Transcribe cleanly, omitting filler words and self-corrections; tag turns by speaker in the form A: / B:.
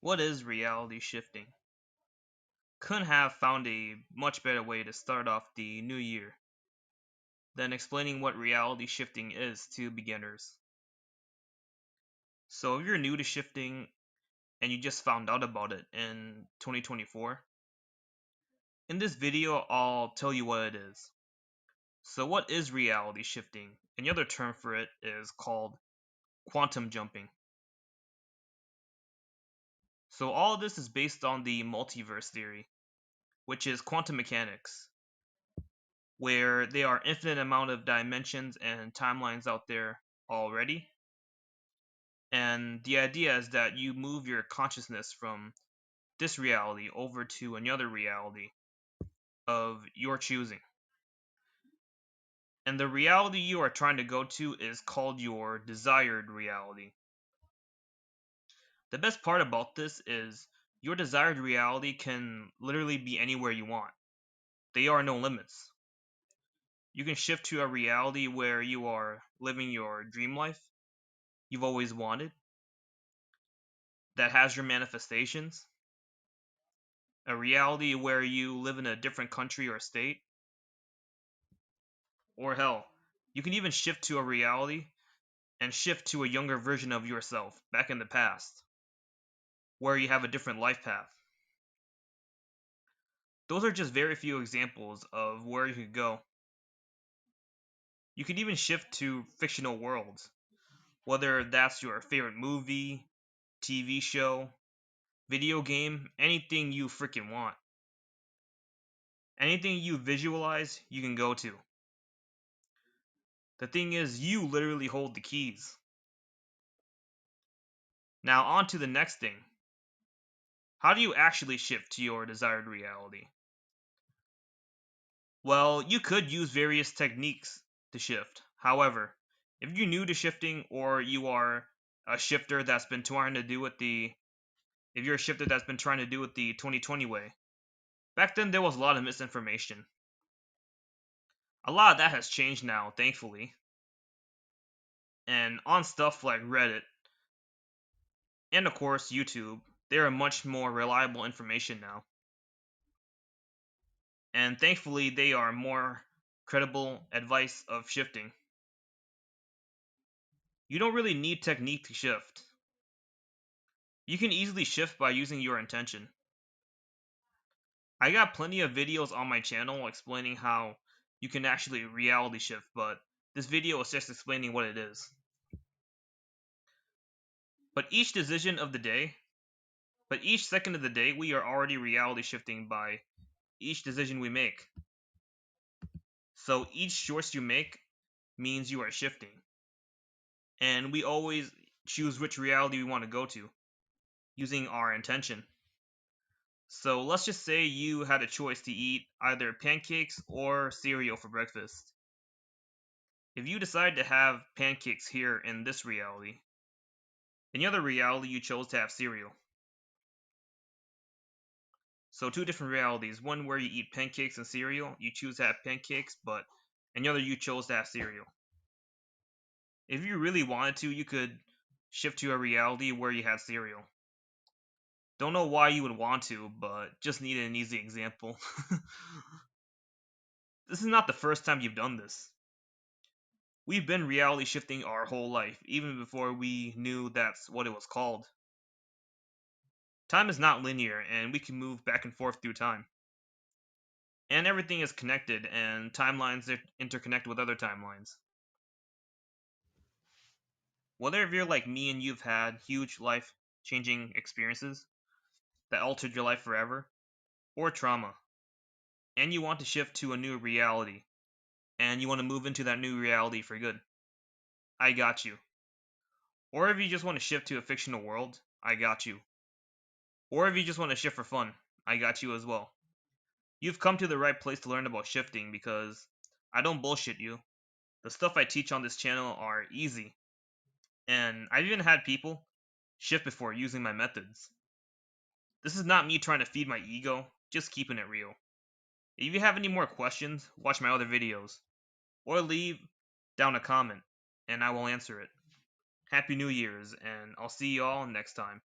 A: What is reality shifting? Couldn't have found a much better way to start off the new year than explaining what reality shifting is to beginners. So, if you're new to shifting and you just found out about it in 2024, in this video I'll tell you what it is. So, what is reality shifting? Another term for it is called quantum jumping. So, all of this is based on the multiverse theory, which is quantum mechanics, where there are infinite amount of dimensions and timelines out there already. And the idea is that you move your consciousness from this reality over to another reality of your choosing. And the reality you are trying to go to is called your desired reality. The best part about this is your desired reality can literally be anywhere you want. There are no limits. You can shift to a reality where you are living your dream life you've always wanted, that has your manifestations, a reality where you live in a different country or state, or hell, you can even shift to a reality and shift to a younger version of yourself back in the past, where you have a different life path. Those are just very few examples of where you could go. You could even shift to fictional worlds, whether that's your favorite movie, TV show, video game, anything you freaking want. Anything you visualize, you can go to. The thing is, you literally hold the keys. Now, on to the next thing. How do you actually shift to your desired reality? Well, you could use various techniques to shift. However, if you're new to shifting or you are a shifter that's been trying to do with the if you're a shifter that's been trying to do it the 2020 way, back then there was a lot of misinformation. A lot of that has changed now, thankfully. And on stuff like Reddit and of course YouTube, there are much more reliable information now. And thankfully they are more credible advice of shifting. You don't really need technique to shift. You can easily shift by using your intention. I got plenty of videos on my channel explaining how you can actually reality shift, but this video is just explaining what it is. But each decision of the day, but each second of the day, we are already reality shifting by each decision we make. So each choice you make means you are shifting. And we always choose which reality we want to go to using our intention. So let's just say you had a choice to eat either pancakes or cereal for breakfast. If you decide to have pancakes here in this reality, in the other reality you chose to have cereal. So two different realities. One where you eat pancakes and cereal, you choose to have pancakes, but in the other you chose to have cereal. If you really wanted to, you could shift to a reality where you had cereal. Don't know why you would want to, but just needed an easy example. This is not the first time you've done this. We've been reality shifting our whole life, even before we knew that's what it was called. Time is not linear, and we can move back and forth through time. And everything is connected, and timelines interconnect with other timelines. Whether if you're like me and you've had huge life changing experiences that altered your life forever, or trauma, and you want to shift to a new reality, and you want to move into that new reality for good, I got you. Or if you just want to shift to a fictional world, I got you. Or if you just want to shift for fun, I got you as well. You've come to the right place to learn about shifting because I don't bullshit you. The stuff I teach on this channel are easy. And I've even had people shift before using my methods. This is not me trying to feed my ego, just keeping it real. If you have any more questions, watch my other videos. Or leave down a comment, and I will answer it. Happy New Year's, and I'll see you all next time.